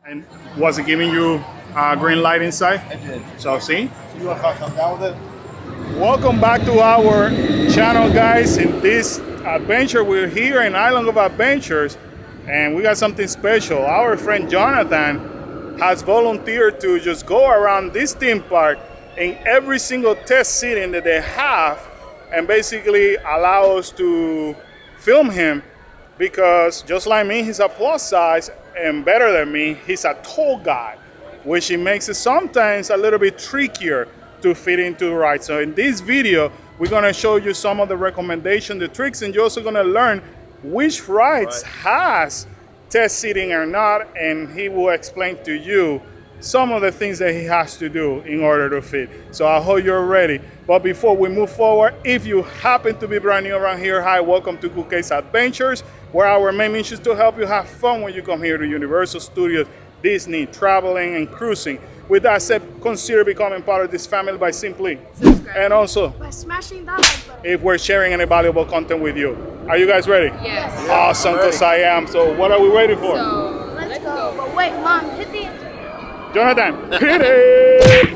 And was it giving you green light inside? I did. So see? So you want to come down with it? Welcome back to our channel, guys. In this adventure, we're here in Island of Adventures, and we got something special. Our friend Jonathan has volunteered to just go around this theme park in every single test sitting that they have, and basically allow us to film him, because just like me, he's a plus size, and better than me, he's a tall guy, which it makes it sometimes a little bit trickier to fit into the ride. So in this video, we're gonna show you some of the recommendations, the tricks, and you're also gonna learn which rides has test seating or not, and he will explain to you some of the things that he has to do in order to fit. So I hope you're ready. But before we move forward, if you happen to be brand new around here, hi, welcome to Cool Case Adventures, where our main mission is to help you have fun when you come here to Universal Studios, Disney, traveling and cruising. With that said, consider becoming part of this family by simply subscribe, and also by smashing that like button if we're sharing any valuable content with you. Are you guys ready? Yes. Awesome, because I am. So what are we waiting for? So Let's go. But wait, Mom, hit the intro. Jonathan, hit it!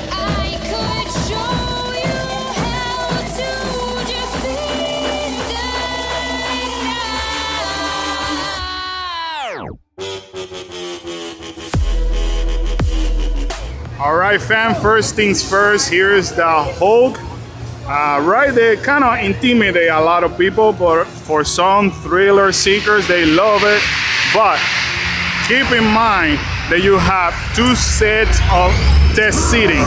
I could show you how to defeat the All right, fam, first things first, here's the Hulk. Right, they kind of intimidate a lot of people, but for some thriller seekers, they love it. But keep in mind that you have two sets of test seating.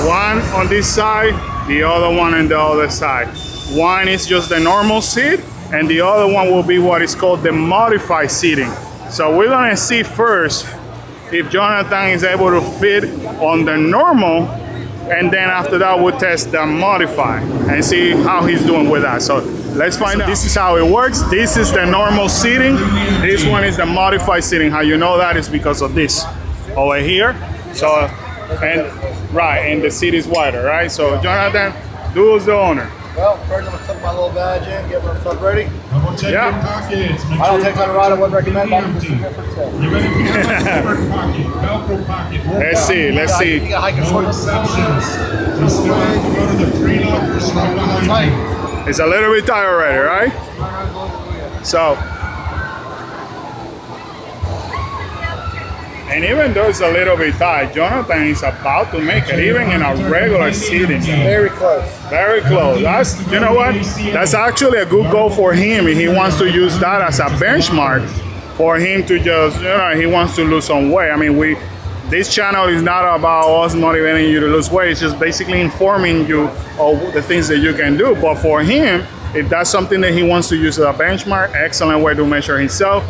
One on this side, the other one on the other side. One is just the normal seat, and the other one will be what is called the modified seating. So we're gonna see first if Jonathan is able to fit on the normal, and then after that we'll test the modify and see how he's doing with that. So let's find out. This is how it works. This is the normal seating. This one is the modified seating. How you know that is because of this over here. So, and right, and the seat is wider, right? So Jonathan, do as the owner. Well, first I'm going to tuck my little badge in, get my stuff ready. Yeah. I don't take time to ride, I wouldn't recommend, but I'm just here for the sale. You're ready for your separate pocket, Velcro pocket. Let's see, let's see. You got to hike a short Exceptions. You still have to go to the free lockers right behind you. tight. It's a little bit tight already, right? So, and even though it's a little bit tight, Jonathan is about to make it, even in a regular seating. Very close. Very close. That's, you know what? That's actually a good goal for him. He wants to use that as a benchmark for him to just, you know, he wants to lose some weight. I mean, this channel is not about us motivating you to lose weight. It's just basically informing you of the things that you can do. But for him, if that's something that he wants to use as a benchmark, excellent way to measure himself.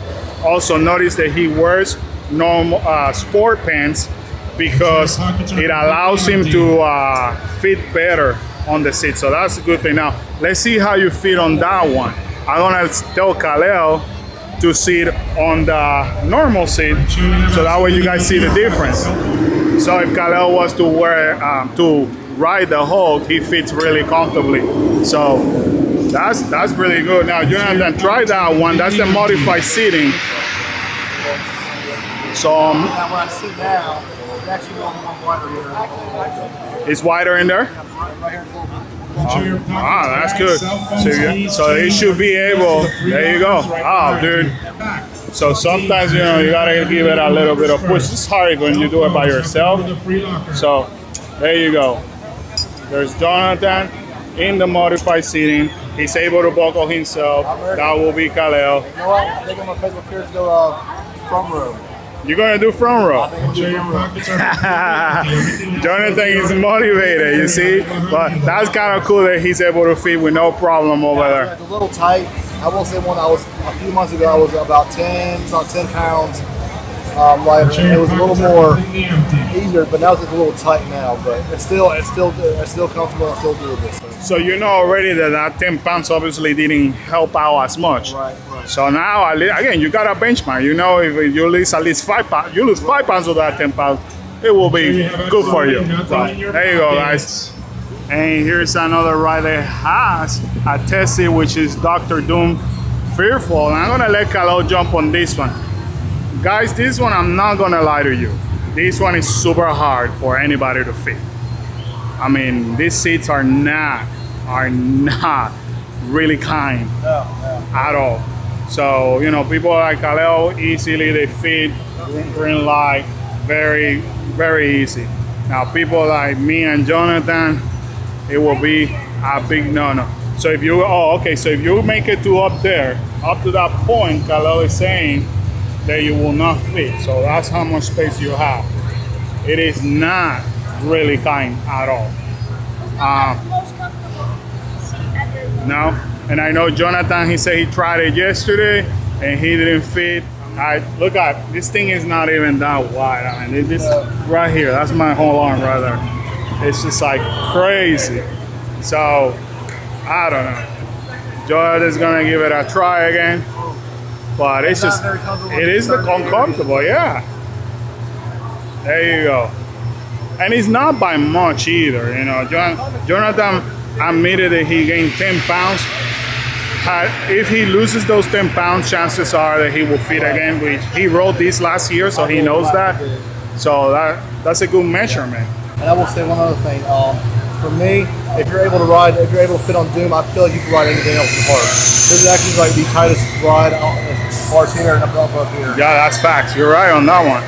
Also notice that he wears normal sport pants because it allows him to fit better on the seat. So that's a good thing. Now, let's see how you fit on that one. I'm gonna tell Kalel to sit on the normal seat, so that way you guys see the difference. So if Kalel was to wear to ride the Hulk, he fits really comfortably. So that's really good. Now Jonathan, try that one. That's the modified seating. So Now when I sit down, it's actually going on wider here. it's wider in there. Right here, That's good. So it should be able. There you go. Oh, dude. So sometimes, you know, you gotta give it a little bit of push. It's hard when you do it by yourself. So there you go. There's Jonathan in the modified seating. He's able to buckle himself. That will be Kalel. You know what? I think I'm going to Facebook here to go front row. You're gonna do front row. I think I'm going to do front row. Jonathan is motivated, you see? But that's kind of cool that he's able to fit with no problem over there. It's a little tight. I will say when I was a few months ago, I was about 10 pounds. It was a little more easier, but now it's just a little tight now. But it's still comfortable and still doable. So you know already that 10 pounds obviously didn't help out as much. Right. So now, again, you got a benchmark. You know, if you lose at least 5 pounds, you lose 5 pounds of that 10 pounds, it will be good for you. So there you go, guys. And here's another ride that has a test seat, which is Dr. Doom fearful, and I'm gonna let Kalo jump on this one. Guys, this one, I'm not gonna lie to you. This one is super hard for anybody to fit. I mean, these seats are not really kind at all. So, you know, people like Kaleo, easily they fit, green light, very, very easy. Now, people like me and Jonathan, it will be a big no-no. So if you, so if you make it to up there, up to that point, Kaleo is saying that you will not fit. So that's how much space you have. It is not really kind at all. Most comfortable seat ever. No, and I know Jonathan, he said he tried it yesterday and he didn't fit. Look at, this thing is not even that wide. I mean, this right here, that's my whole arm right there. It's just like crazy. So, I don't know. Jonathan's gonna give it a try again. But it's just, it is uncomfortable, yeah. There you go. And it's not by much either, you know. Jonathan admitted that he gained 10 pounds. If he loses those 10 pounds, chances are that he will fit again, which he rode this last year, so he knows that. So that's a good measurement. And I will say one other thing. For me, if you're able to ride, if you're able to fit on Doom, I feel like you can ride anything else in the park. This is actually like the tightest ride parts here and up here. Yeah, that's facts. You're right on that one.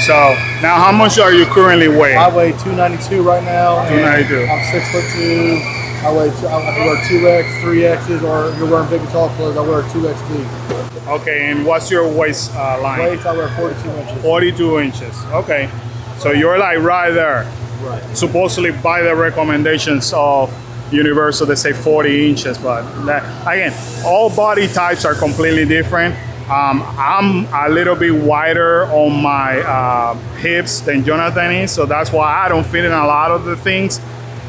So now, how much are you currently weighing? I weigh 292 right now. 292. I'm 6'2". I wear 2X, 3Xs, or if you're wearing big tall clothes, I wear 2XD. Okay, and what's your waist line? Waist, I wear 42 inches. 42 inches. Okay, so you're like right there. Right. Supposedly by the recommendations of Universal, they say 40 inches, but again, all body types are completely different. I'm a little bit wider on my hips than Jonathan is, so that's why I don't fit in a lot of the things.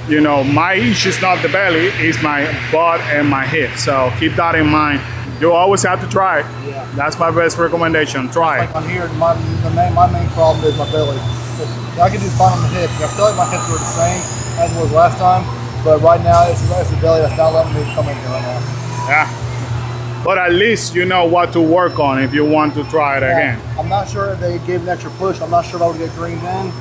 You know, my issue is not the belly, it's my butt and my hips. So keep that in mind. You always have to try it. Yeah. That's my best recommendation. Try it. Like on here, my main problem is my belly. I can do fine on the hips. I feel like my hips were the same as it was last time, but right now it's the belly that's not letting me come in here right now. Yeah. But at least you know what to work on if you want to try it again. I'm not sure if they gave an extra push. I'm not sure if I would get green then.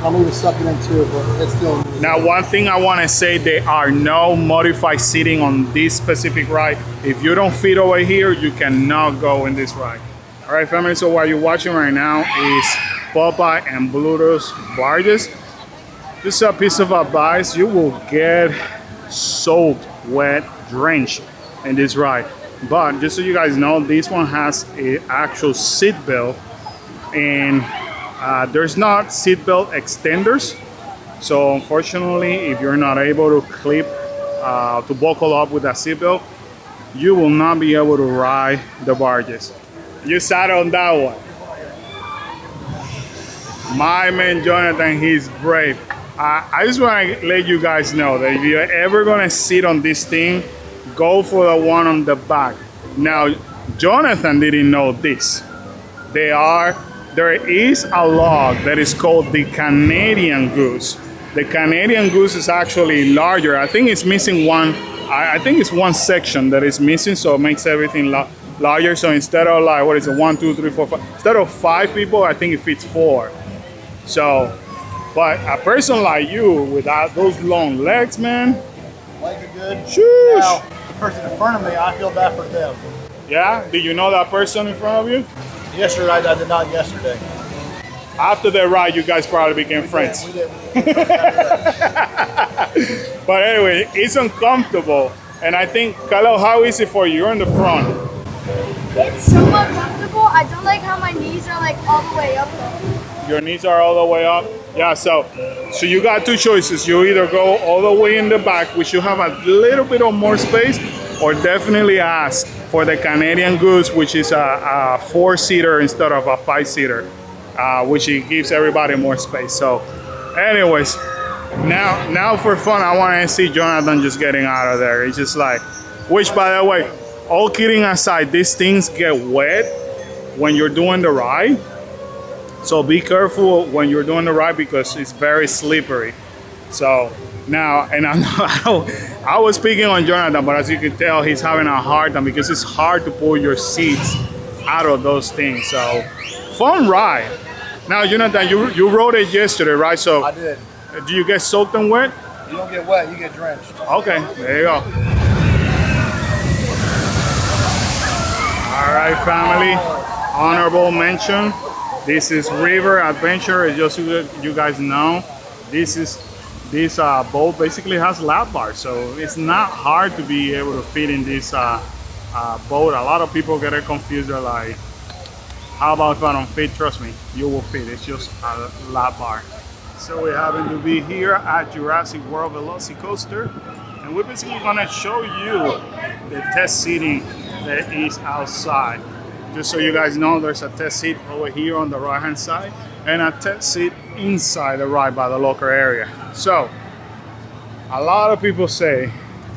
I'm even sucking into it, but it's still. Now, one thing I want to say, there are no modified seating on this specific ride. If you don't fit over here, you cannot go in this ride. All right, family, so what you're watching right now is Popeye and Bluder's Barges. This is a piece of advice. You will get soaked, wet, drenched in this ride. But just so you guys know, this one has an actual seat belt, and there's not seatbelt extenders. So unfortunately, if you're not able to clip, to buckle up with that seatbelt, you will not be able to ride the Barges. You sat on that one. My man Jonathan, he's brave. I just want to let you guys know that if you're ever gonna sit on this thing, go for the one on the back. Now, Jonathan didn't know this. There is a log that is called the Canadian Goose. The Canadian Goose is actually larger. I think it's missing one. I think it's one section that is missing, so it makes everything larger. So instead of like, what is it, 1, 2, 3, 4, 5, instead of 5 people, I think it fits 4. So, but a person like you with those long legs, man. Legs are good. Shoosh. Now, the person in front of me, I feel bad for them. Yeah? Did you know that person in front of you? Yesterday, I did not yesterday. After that ride, you guys probably became friends. We did. But anyway, it's uncomfortable. And I think, Kalo, how is it for you? You're in the front. It's somewhat comfortable. I don't like how my knees are like all the way up though. Your knees are all the way up? Yeah, so you got two choices. You either go all the way in the back, which you have a little bit of more space, or definitely ask for the Canadian Goose, which is a 4-seater instead of a 5-seater, which it gives everybody more space. So anyways, now for fun, I want to see Jonathan just getting out of there. It's just like, which by the way, all kidding aside, these things get wet when you're doing the ride. So be careful when you're doing the ride because it's very slippery. So Now, and I was speaking on Jonathan, but as you can tell, he's having a hard time because it's hard to pull your seats out of those things. So, fun ride. Now, Jonathan, you rode it yesterday, right? So, I did. do you get soaked and wet? You don't get wet, you get drenched. Okay, there you go. All right, family. Honorable mention. This is River Adventure. As just so you guys know, this boat basically has lap bars, so it's not hard to be able to fit in this boat. A lot of people get it confused. They're like, how about if I don't fit? Trust me, you will fit. It's just a lap bar. So we happen to be here at Jurassic World Velocicoaster, and we're basically gonna show you the test seating that is outside. Just so you guys know, there's a test seat over here on the right hand side and a test seat inside the ride by the locker area. So a lot of people say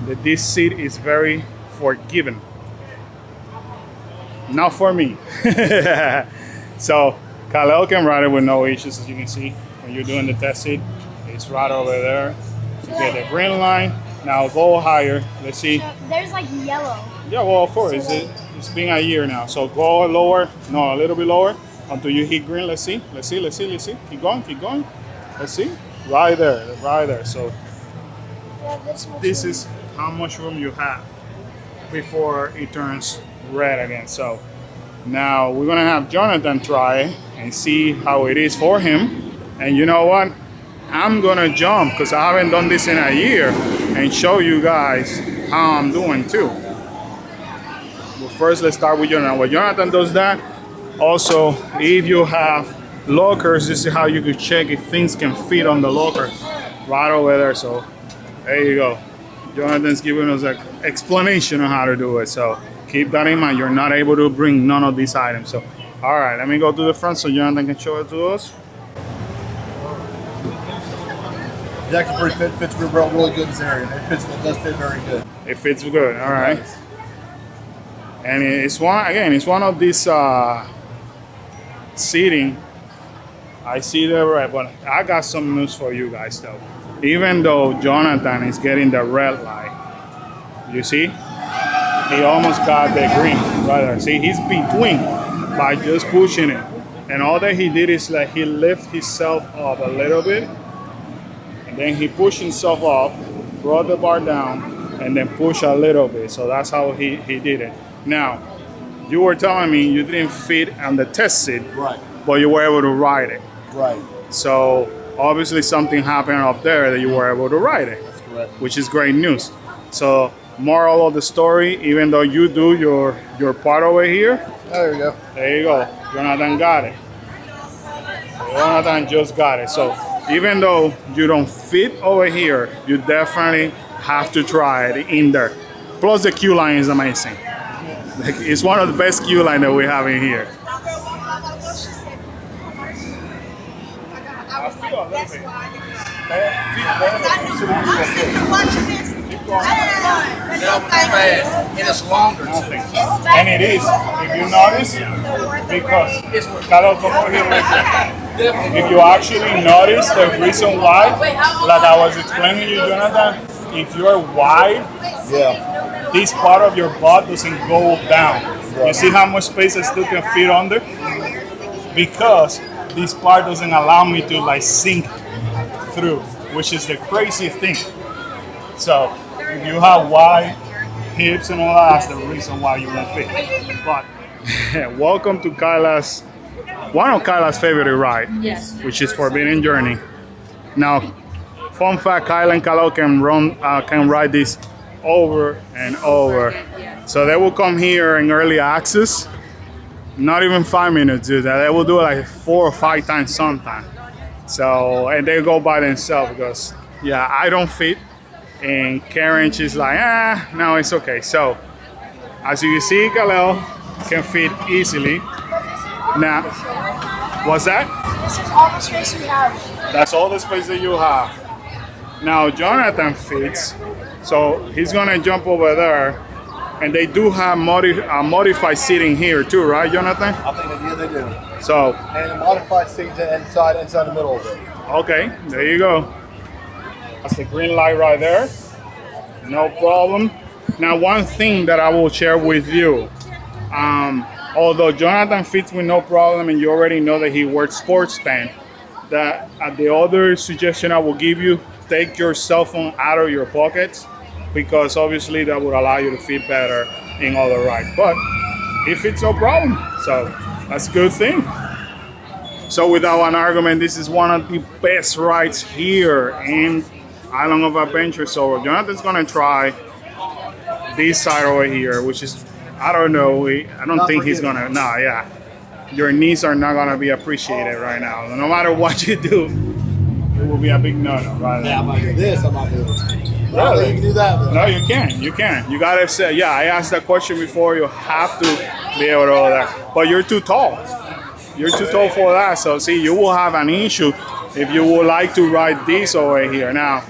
that this seat is very forgiving. Not for me. So Khalil can ride it with no issues, as you can see when you're doing the test seat. It's right over there. You get the green line. Now go higher. Let's see. There's like yellow. Yeah, well, of course. It's been a year now. So go lower. No, a little bit lower until you hit green. Let's see. Let's see. Let's see. Let's see. Keep going. Keep going. Let's see. Right there. Right there. So Yeah, this is how much room you have before it turns red again. So now we're gonna have Jonathan try and see how it is for him. And you know what? I'm gonna jump because I haven't done this in a year and show you guys how I'm doing too. But first, let's start with Jonathan. When Jonathan does that, also if you have lockers, this is how you could check if things can fit on the locker right over there. So there you go. Jonathan's giving us an explanation on how to do it. So keep that in mind. You're not able to bring none of these items. So all right, let me go to the front so Jonathan can show it to us. It actually fits really good in this area. It does fit very good. It fits good. All right. And it's one of these seating. I see the red, but I got some news for you guys though. Even though Jonathan is getting the red light, you see, he almost got the green right there. See, he's between by just pushing it. And all that he did is like he lifted himself up a little bit, and then he pushed himself up, brought the bar down, and then push a little bit. So that's how he did it. Now, you were telling me you didn't fit on the test seat, Right. but you were able to ride it. Right. So obviously something happened up there that you were able to ride it, That's correct. which is great news. So moral of the story, even though you do your part over here, There you go. there you go. Jonathan got it. Jonathan just got it. So even though you don't fit over here, you definitely have to try it in there. Plus the queue line is amazing. Like, it's one of the best queue line that we have in here. And it's longer. Nothing. And it is. If you notice, because Carlos, come over here with me. If you actually notice the reason why, like I was explaining to you, Jonathan, if you're wide, Yeah. this part of your butt doesn't go down. You see how much space I still can fit under? Because this part doesn't allow me to like sink through, which is the craziest thing. So if you have wide hips and all that, that's the reason why you won't fit. But welcome to Kyla's, one of Kyla's favorite ride, which is Forbidden Journey. Now, fun fact, Kyla and Kalo can ride this over and over. So they will come here in early access. Not even 5 minutes, dude. They will do it like 4 or 5 times sometimes. So, and they go by themselves because, yeah, I don't fit. And Karen, she's like, no, it's okay. So, as you can see, Khalil can fit easily. Now, what's that? This is all the space we have. That's all the space that you have. Now, Jonathan fits. So, he's gonna jump over there. And they do have modified seating here too, right, Jonathan? I think they do. So, And a modified seat inside the middle of it. okay, there you go. That's the green light right there. No problem. Now, one thing that I will share with you, although Jonathan fits with no problem, and you already know that he wears sports pants, that the other suggestion I will give you, take your cell phone out of your pockets, because obviously that would allow you to fit better in other rides. But it fits no problem, so that's a good thing. So without an argument, this is one of the best rides here in Island of Adventure. So Jonathan's gonna try this side over here, which is, I don't know, I don't think he's gonna, nah, yeah. Your knees are not gonna be appreciated right now. No matter what you do, it will be a big no-no right now. Yeah, I'm not doing this. I'm not doing this. Really? You can do that. Though. No, you can. You can. You gotta say, yeah, I asked that question before. You have to be able to do that. But you're too tall. You're too tall for that. So see, you will have an issue if you would like to ride this over here. Now,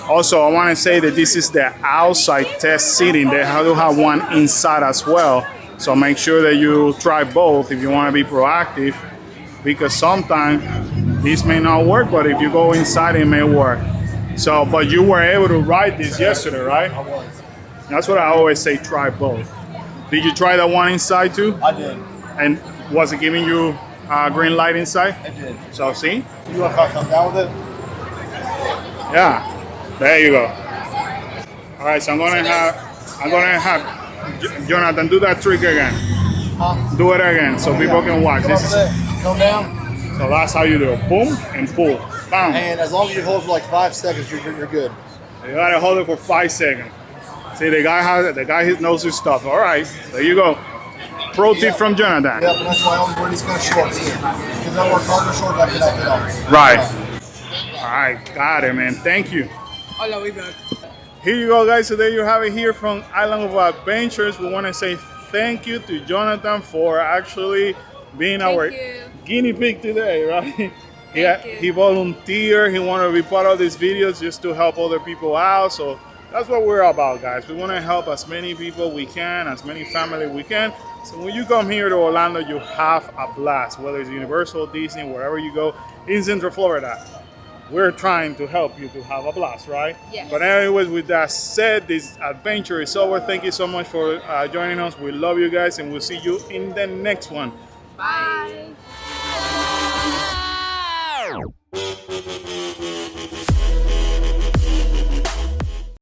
also, I want to say that this is the outside test seating. They do have one inside as well. So make sure that you try both if you want to be proactive, because sometimes this may not work, but if you go inside, it may work. So, but you were able to ride this yesterday, right? I was. That's what I always say, try both. Did you try the one inside too? I did. And was it giving you green light inside? I did. So see? You want to come down with it? Yeah. There you go. All right, so I'm gonna have Jonathan do that trick again. Huh? Do it again so people can watch. This is, Come down. so that's how you do it. Boom and pull. Bam. And as long as you hold for like 5 seconds, you're good. You gotta hold it for 5 seconds. See, the guy knows his stuff. All right, there you go. Pro tip from Jonathan. Yep, and that's why I always wear these kind of shorts here. Because I work harder shorts after that get off. Right. All right, got it, man. Thank you. Hola, we back. Here you go, guys. So there you have it here from Island of Adventures. We want to say thank you to Jonathan for actually being our guinea pig today, right? He volunteered. He wanted to be part of these videos just to help other people out. So that's what we're about, guys. We want to help as many people we can, as many family we can. So when you come here to Orlando, you have a blast, whether it's Universal, Disney, wherever you go in Central Florida. We're trying to help you to have a blast, right? Yes. But anyways, with that said, this adventure is over. Thank you so much for joining us. We love you guys, and we'll see you in the next one. Bye.